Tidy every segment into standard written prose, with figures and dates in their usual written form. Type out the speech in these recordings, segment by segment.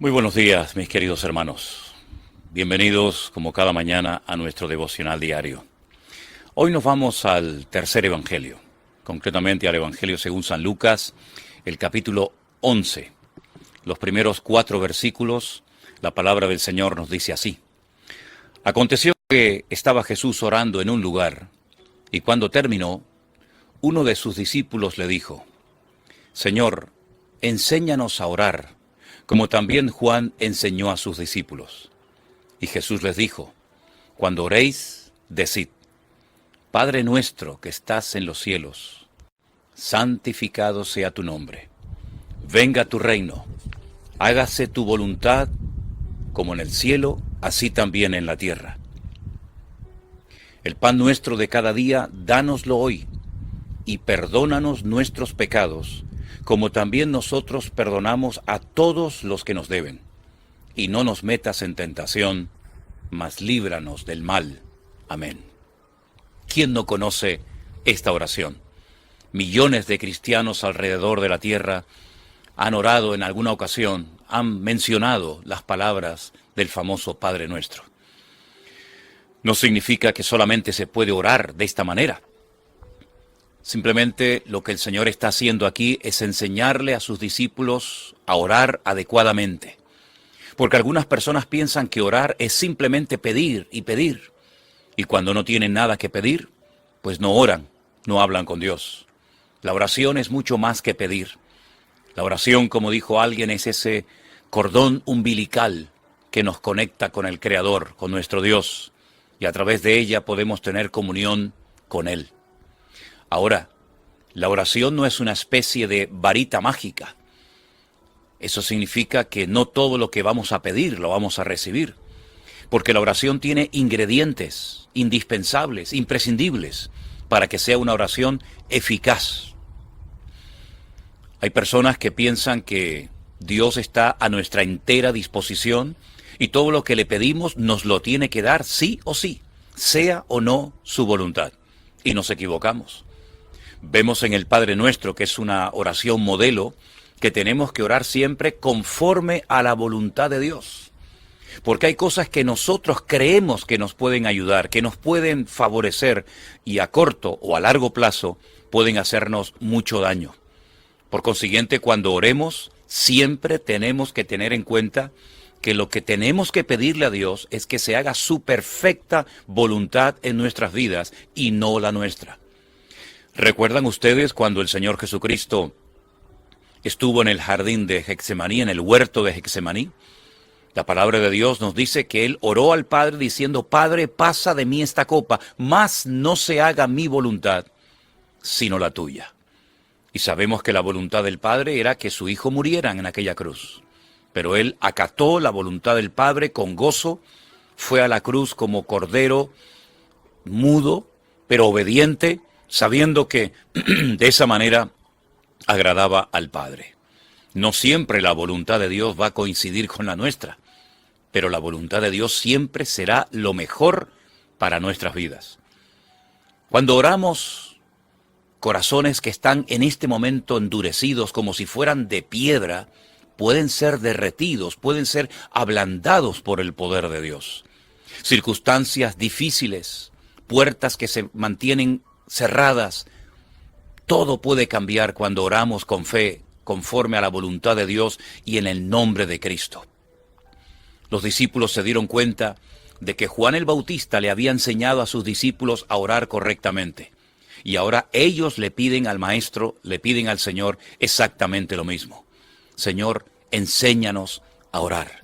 Muy buenos días, mis queridos hermanos. Bienvenidos, como cada mañana, a nuestro devocional diario. Hoy nos vamos al tercer evangelio, concretamente al evangelio según San Lucas, el capítulo 11. Los primeros 4 versículos, la palabra del Señor nos dice así. Aconteció que estaba Jesús orando en un lugar, y cuando terminó, uno de sus discípulos le dijo, Señor, enséñanos a orar, como también Juan enseñó a sus discípulos. Y Jesús les dijo, cuando oréis, decid, Padre nuestro que estás en los cielos, santificado sea tu nombre. Venga tu reino, hágase tu voluntad, como en el cielo, así también en la tierra. El pan nuestro de cada día, dánoslo hoy, y perdónanos nuestros pecados, como también nosotros perdonamos a todos los que nos deben. Y no nos metas en tentación, mas líbranos del mal. Amén. ¿Quién no conoce esta oración? Millones de cristianos alrededor de la tierra han orado en alguna ocasión, han mencionado las palabras del famoso Padre Nuestro. No significa que solamente se puede orar de esta manera. Simplemente lo que el Señor está haciendo aquí es enseñarle a sus discípulos a orar adecuadamente. Porque algunas personas piensan que orar es simplemente pedir y pedir. Y cuando no tienen nada que pedir, pues no oran, no hablan con Dios. La oración es mucho más que pedir. La oración, como dijo alguien, es ese cordón umbilical que nos conecta con el Creador, con nuestro Dios. Y a través de ella podemos tener comunión con Él. Ahora, la oración no es una especie de varita mágica. Eso significa que no todo lo que vamos a pedir lo vamos a recibir, porque la oración tiene ingredientes indispensables, imprescindibles, para que sea una oración eficaz. Hay personas que piensan que Dios está a nuestra entera disposición y todo lo que le pedimos nos lo tiene que dar sí o sí, sea o no su voluntad. Y nos equivocamos. Vemos en el Padre Nuestro, que es una oración modelo, que tenemos que orar siempre conforme a la voluntad de Dios. Porque hay cosas que nosotros creemos que nos pueden ayudar, que nos pueden favorecer y a corto o a largo plazo pueden hacernos mucho daño. Por consiguiente, cuando oremos, siempre tenemos que tener en cuenta que lo que tenemos que pedirle a Dios es que se haga su perfecta voluntad en nuestras vidas y no la nuestra. ¿Recuerdan ustedes cuando el Señor Jesucristo estuvo en el jardín de Getsemaní, en el huerto de Getsemaní? La palabra de Dios nos dice que Él oró al Padre diciendo, Padre, pasa de mí esta copa, mas no se haga mi voluntad, sino la tuya. Y sabemos que la voluntad del Padre era que su Hijo muriera en aquella cruz. Pero Él acató la voluntad del Padre con gozo, fue a la cruz como cordero mudo, pero obediente, sabiendo que de esa manera agradaba al Padre. No siempre la voluntad de Dios va a coincidir con la nuestra, pero la voluntad de Dios siempre será lo mejor para nuestras vidas. Cuando oramos, corazones que están en este momento endurecidos como si fueran de piedra, pueden ser derretidos, pueden ser ablandados por el poder de Dios. Circunstancias difíciles, puertas que se mantienen cerradas, todo puede cambiar cuando oramos con fe, conforme a la voluntad de Dios y en el nombre de Cristo. Los discípulos se dieron cuenta de que Juan el Bautista le había enseñado a sus discípulos a orar correctamente. Y ahora ellos le piden al Maestro, le piden al Señor exactamente lo mismo. Señor, enséñanos a orar.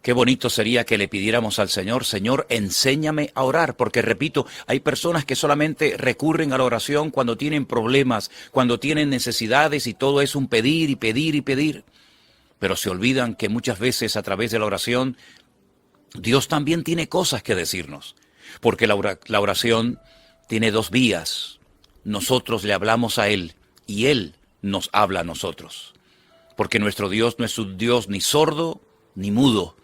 Qué bonito sería que le pidiéramos al Señor, Señor, enséñame a orar, porque repito, hay personas que solamente recurren a la oración cuando tienen problemas, cuando tienen necesidades y todo es un pedir y pedir y pedir. Pero se olvidan que muchas veces a través de la oración, Dios también tiene cosas que decirnos, porque la oración tiene 2 vías. Nosotros le hablamos a Él y Él nos habla a nosotros, porque nuestro Dios no es un Dios ni sordo ni mudo.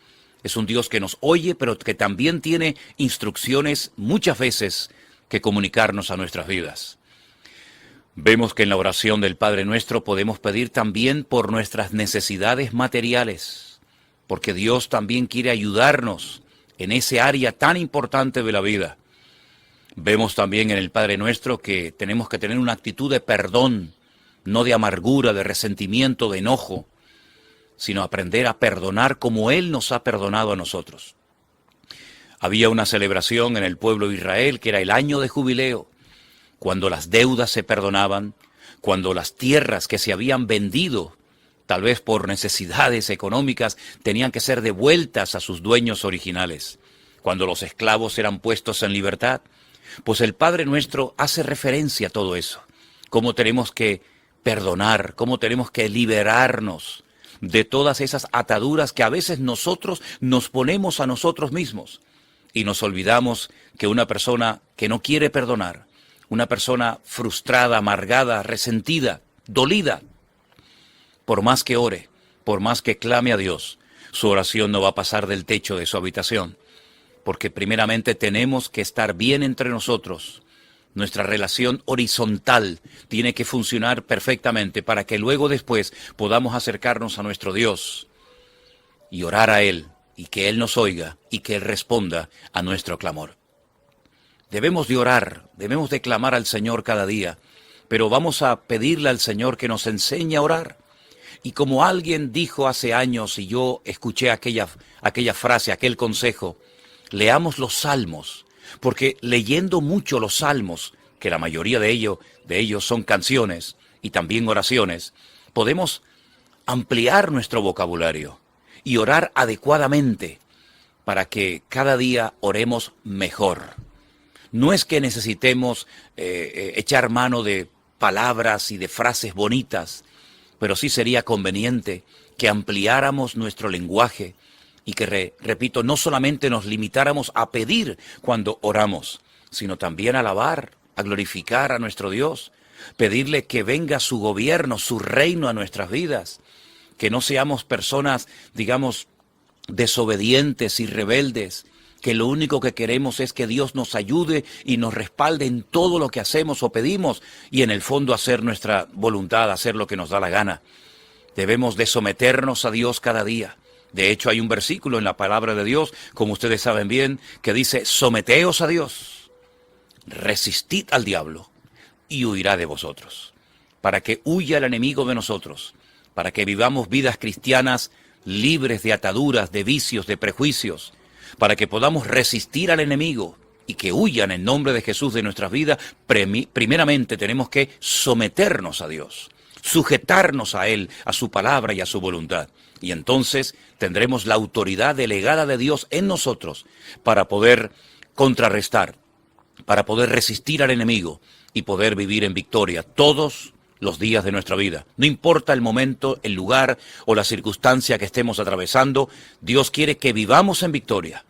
Es un Dios que nos oye, pero que también tiene instrucciones muchas veces que comunicarnos a nuestras vidas. Vemos que en la oración del Padre Nuestro podemos pedir también por nuestras necesidades materiales. porque Dios también quiere ayudarnos en ese área tan importante de la vida. Vemos también en el Padre Nuestro que tenemos que tener una actitud de perdón, no de amargura, de resentimiento, de enojo, sino aprender a perdonar como Él nos ha perdonado a nosotros. Había una celebración en el pueblo de Israel que era el año de jubileo, cuando las deudas se perdonaban, cuando las tierras que se habían vendido, tal vez por necesidades económicas, tenían que ser devueltas a sus dueños originales, cuando los esclavos eran puestos en libertad. Pues el Padre Nuestro hace referencia a todo eso, cómo tenemos que perdonar, cómo tenemos que liberarnos de todas esas ataduras que a veces nosotros nos ponemos a nosotros mismos y nos olvidamos que una persona que no quiere perdonar, una persona frustrada, amargada, resentida, dolida, por más que ore, por más que clame a Dios, su oración no va a pasar del techo de su habitación, porque primeramente tenemos que estar bien entre nosotros. Nuestra relación horizontal tiene que funcionar perfectamente para que luego después podamos acercarnos a nuestro Dios y orar a Él, y que Él nos oiga y que Él responda a nuestro clamor. Debemos de orar, debemos de clamar al Señor cada día, pero vamos a pedirle al Señor que nos enseñe a orar. Y como alguien dijo hace años, y yo escuché aquella frase, aquel consejo, leamos los salmos, porque leyendo mucho los salmos, que la mayoría de ellos son canciones y también oraciones, podemos ampliar nuestro vocabulario y orar adecuadamente para que cada día oremos mejor. No es que necesitemos echar mano de palabras y de frases bonitas, pero sí sería conveniente que ampliáramos nuestro lenguaje y que, repito, no solamente nos limitáramos a pedir cuando oramos, sino también a alabar, a glorificar a nuestro Dios, pedirle que venga su gobierno, su reino a nuestras vidas, que no seamos personas, digamos, desobedientes y rebeldes, que lo único que queremos es que Dios nos ayude y nos respalde en todo lo que hacemos o pedimos y en el fondo hacer nuestra voluntad, hacer lo que nos da la gana. Debemos de someternos a Dios cada día. De hecho, hay un versículo en la palabra de Dios, como ustedes saben bien, que dice, someteos a Dios, resistid al diablo y huirá de vosotros, para que huya el enemigo de nosotros, para que vivamos vidas cristianas libres de ataduras, de vicios, de prejuicios, para que podamos resistir al enemigo y que huyan en nombre de Jesús de nuestras vidas. Primeramente tenemos que someternos a Dios, sujetarnos a Él, a su palabra y a su voluntad. Y entonces tendremos la autoridad delegada de Dios en nosotros para poder contrarrestar, para poder resistir al enemigo y poder vivir en victoria todos los días de nuestra vida. No importa el momento, el lugar o la circunstancia que estemos atravesando, Dios quiere que vivamos en victoria.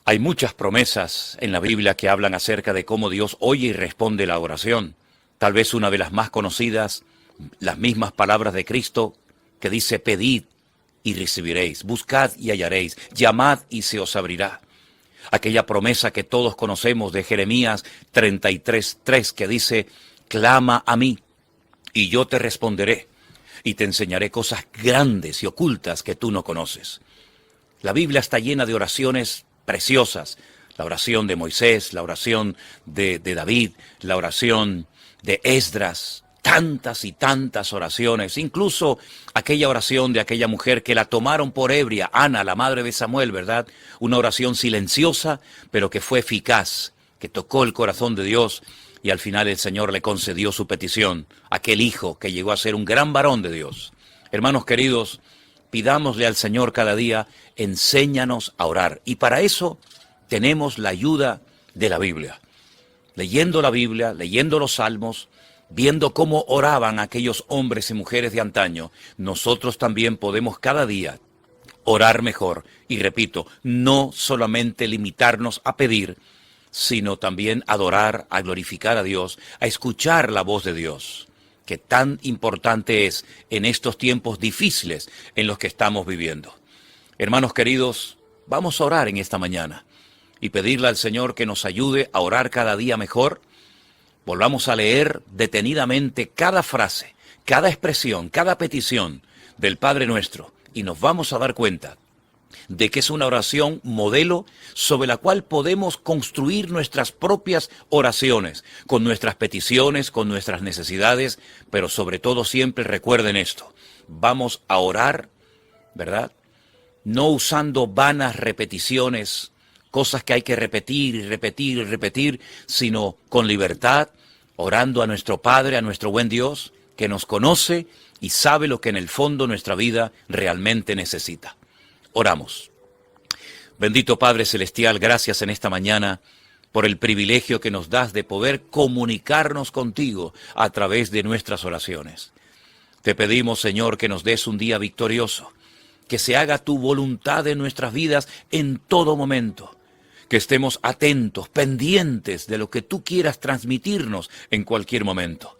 Hay muchas promesas en la Biblia que hablan acerca de cómo Dios oye y responde la oración. Tal vez una de las más conocidas, las mismas palabras de Cristo que dice, pedid y recibiréis, buscad y hallaréis, llamad y se os abrirá. Aquella promesa que todos conocemos de Jeremías 33:3 que dice, clama a mí y yo te responderé y te enseñaré cosas grandes y ocultas que tú no conoces. La Biblia está llena de oraciones preciosas. La oración de Moisés, la oración de David, la oración de Esdras, tantas y tantas oraciones, incluso aquella oración de aquella mujer que la tomaron por ebria, Ana, la madre de Samuel, ¿verdad? Una oración silenciosa, pero que fue eficaz, que tocó el corazón de Dios y al final el Señor le concedió su petición, aquel hijo que llegó a ser un gran varón de Dios. Hermanos queridos, pidámosle al Señor cada día, enséñanos a orar. Y para eso tenemos la ayuda de la Biblia. Leyendo la Biblia, leyendo los Salmos, viendo cómo oraban aquellos hombres y mujeres de antaño, nosotros también podemos cada día orar mejor. Y repito, no solamente limitarnos a pedir, sino también adorar, a glorificar a Dios, a escuchar la voz de Dios, que tan importante es en estos tiempos difíciles en los que estamos viviendo. Hermanos queridos, vamos a orar en esta mañana y pedirle al Señor que nos ayude a orar cada día mejor. Volvamos a leer detenidamente cada frase, cada expresión, cada petición del Padre Nuestro y nos vamos a dar cuenta de que es una oración modelo sobre la cual podemos construir nuestras propias oraciones, con nuestras peticiones, con nuestras necesidades, pero sobre todo siempre recuerden esto, vamos a orar, ¿verdad? No usando vanas repeticiones, cosas que hay que repetir y repetir y repetir, sino con libertad, orando a nuestro Padre, a nuestro buen Dios, que nos conoce y sabe lo que en el fondo nuestra vida realmente necesita. Oramos. Bendito Padre Celestial, gracias en esta mañana por el privilegio que nos das de poder comunicarnos contigo a través de nuestras oraciones. Te pedimos, Señor, que nos des un día victorioso, que se haga tu voluntad en nuestras vidas en todo momento, que estemos atentos, pendientes de lo que tú quieras transmitirnos en cualquier momento,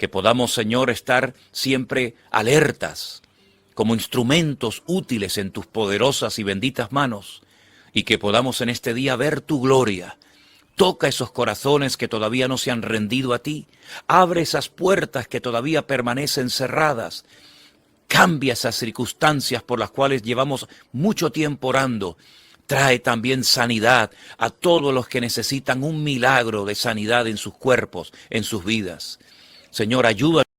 que podamos, Señor, estar siempre alertas, como instrumentos útiles en tus poderosas y benditas manos, y que podamos en este día ver tu gloria. Toca esos corazones que todavía no se han rendido a ti, abre esas puertas que todavía permanecen cerradas, cambia esas circunstancias por las cuales llevamos mucho tiempo orando, trae también sanidad a todos los que necesitan un milagro de sanidad en sus cuerpos, en sus vidas. Señor, ayúdanos.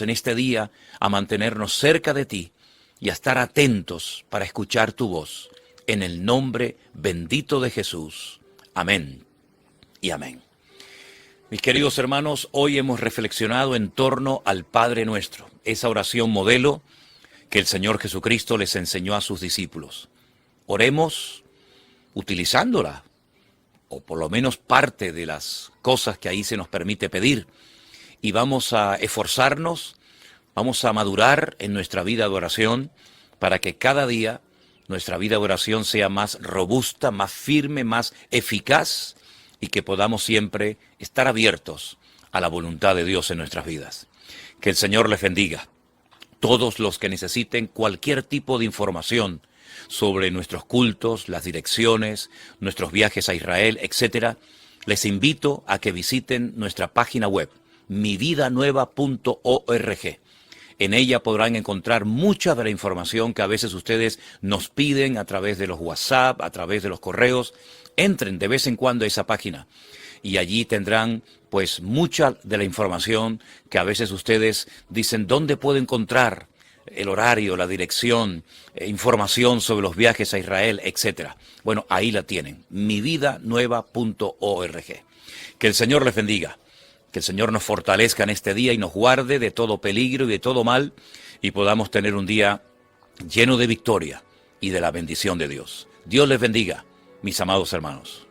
En este día a mantenernos cerca de ti y a estar atentos para escuchar tu voz. En el nombre bendito de Jesús. Amén y amén. Mis queridos hermanos, hoy hemos reflexionado en torno al Padre Nuestro, esa oración modelo que el Señor Jesucristo les enseñó a sus discípulos. Oremos utilizándola, o por lo menos parte de las cosas que ahí se nos permite pedir. Y vamos a esforzarnos, vamos a madurar en nuestra vida de oración para que cada día nuestra vida de oración sea más robusta, más firme, más eficaz y que podamos siempre estar abiertos a la voluntad de Dios en nuestras vidas. Que el Señor les bendiga. Todos los que necesiten cualquier tipo de información sobre nuestros cultos, las direcciones, nuestros viajes a Israel, etc., les invito a que visiten nuestra página web, mividanueva.org. En ella podrán encontrar mucha de la información que a veces ustedes nos piden a través de los WhatsApp, a través de los correos. Entren de vez en cuando a esa página y allí tendrán pues mucha de la información que a veces ustedes dicen ¿dónde puedo encontrar el horario, la dirección, información sobre los viajes a Israel, etcétera? Bueno, ahí la tienen, mividanueva.org. Que el Señor les bendiga. Que el Señor nos fortalezca en este día y nos guarde de todo peligro y de todo mal y podamos tener un día lleno de victoria y de la bendición de Dios. Dios les bendiga, mis amados hermanos.